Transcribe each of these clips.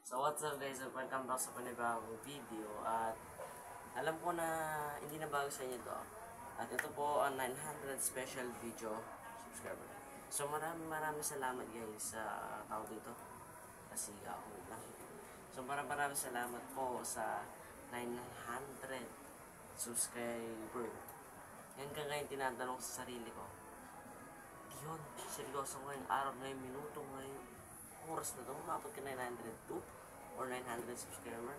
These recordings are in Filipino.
So what's up guys, welcome back sa panibagong video. At alam ko na hindi na bago sa inyo to. At ito po ang 900 special video subscriber. So maraming salamat guys sa tao dito. Kasi ako lang. So maraming salamat po sa 900 subscriber. Yan ka ngayon tinatanong sa sarili ko. Yun, seryoso ngayong araw, ngayong minuto, ngayong oras na ito, umabot ka 902 or 900 subscriber.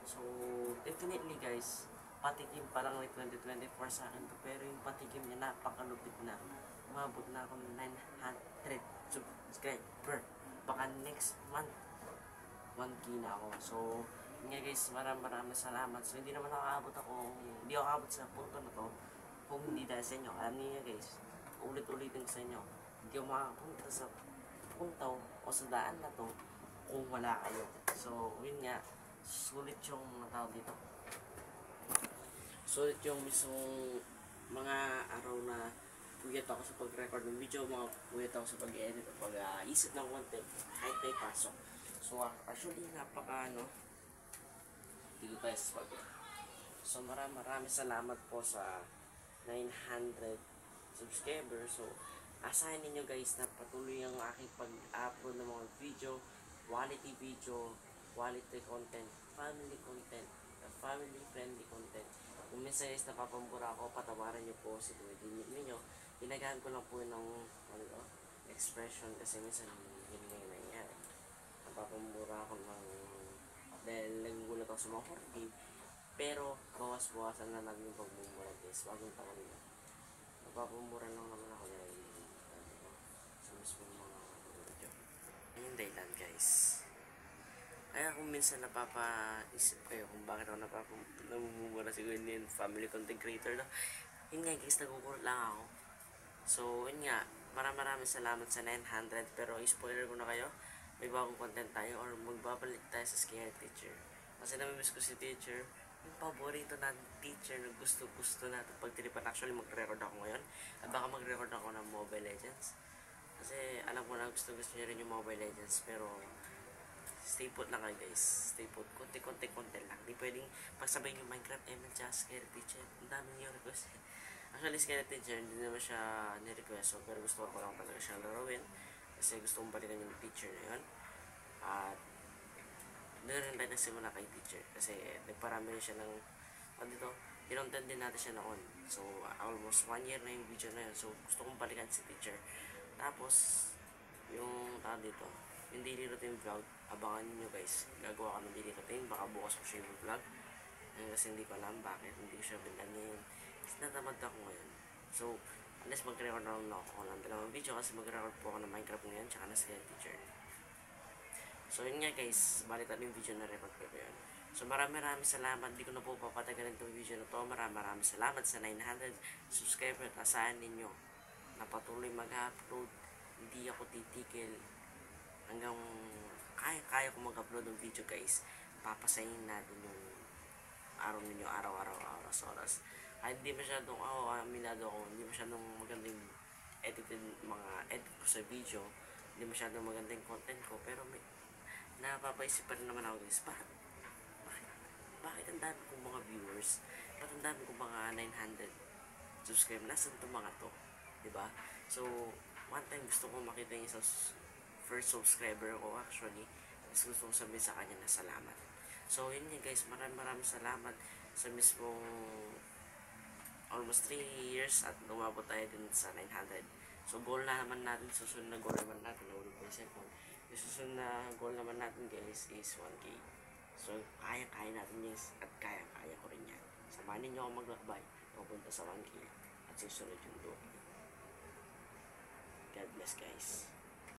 So, definitely guys, patikim pa lang ng 2024 sa akin to, pero yung patikim niya napakalupit na. Umabot na ako ng 900 subscriber. Baka next month, 1K na ako. So, nga guys, maraming salamat. So, hindi naman hindi ako aabot sa punto na to kung hindi dahil sa inyo. Alam niyo guys, ulit-ulitin sa inyo, hindi ako makapunta sa puntaw o sa daan na to kung wala kayo. So, yun nga, sulit yung tawag dito. Sulit yung mismong mga araw na puyat ako sa pag-record ng video, mga puyat ako sa pag-edit o pag-isip ng content kahit may pasok. So, actually, dito tayo sa pag So, maraming salamat po sa 900 subscribers. So, asahin ninyo guys na patuloy ang aking pag-upload ng mga video, quality content, family content, family friendly content. Kung minsan guys napapambura ako, patawaran nyo po si tumitinip ninyo. Ginagahan ko lang po ng expression kasi minsan yun nga yung nangyayari. Napapambura ako dahil nagugulat ako sa mga horror. Pero bawas-bawasan na natin yung pagmumura guys, bagong taon nyo. Napapamura lang naman ako dahil sa mismo mga video. Ayun dahilan guys. Kaya kung minsan napapaisip kayo kung bakit ako namumura, siguro hindi yung family content creator na. Yun nga guys, nagugulat lang ako. So yun nga, maraming salamat sa 900, pero spoiler ko na kayo, may bagong content tayo or magbabalik tayo sa Scared Teacher. Kasi namimiss ko si teacher, yung paborito na teacher na gusto natin pagtiripan. Actually magre-record ako ngayon at baka magre-record ako ng Mobile Legends kasi alam ko na gusto niyo rin yung Mobile Legends, pero stay put lang kayo guys, stay put, konti lang, di pwedeng pagsabay yung Minecraft, ML, Scary Teacher. Ang dami niyo request. Actually Scary Teacher hindi naman siya ni-request, pero gusto ko lang talaga siya laruin kasi gusto kong balikan yung teacher na yun. At doon rin tayo nagsimula kay teacher kasi nagparami rin siya ng kinontent din natin siya noon. So almost 1 year na yung video na yun, so gusto kong balikan si teacher. Tapos yung yung daily routine vlog, abangan niyo guys, gagawa ko ng daily routine, baka bukas ko siya yung vlog kasi hindi ko alam bakit hindi ko siya binlanin kasi natamad ako ngayon. So unless mag-record na lang ako ng dalawang video kasi mag-record po ako ng Minecraft ngayon tsaka na si teacher. So yun nga guys, balik natin yung video na record ko yun. So maraming salamat, hindi ko na po papatagalin itong video na to. Maraming salamat sa 900 subscribers. Asahan ninyo na patuloy mag-upload, hindi ako titigil hanggang kaya ko mag-upload ng video guys. Papasayin natin yung araw ninyo, araw-araw, oras. Ay hindi masyadong hindi masyadong magandang mga edit ko sa video, hindi masyadong magandang content ko, pero may napapaisip pa rin naman ako guys, bakit ang dami kong mga viewers, bakit ang dami kong mga 900 subscribe, nasan itong mga to, diba? So one time gusto kong makita yung isang first subscriber ko actually, gusto kong sabihin sa kanya na salamat. So yun nga guys, maraming salamat sa mismong almost 3 years at lumabot tayo din sa 900. So goal na naman natin, susunod na goal naman natin, nahulog ko yung cellphone. Yung susunod na goal naman natin guys is 1K. So kaya natin yes, at kaya ko rin yan. Samahan ninyo ako maglakbay papunta sa 1K at susunod yung 2K. God bless guys.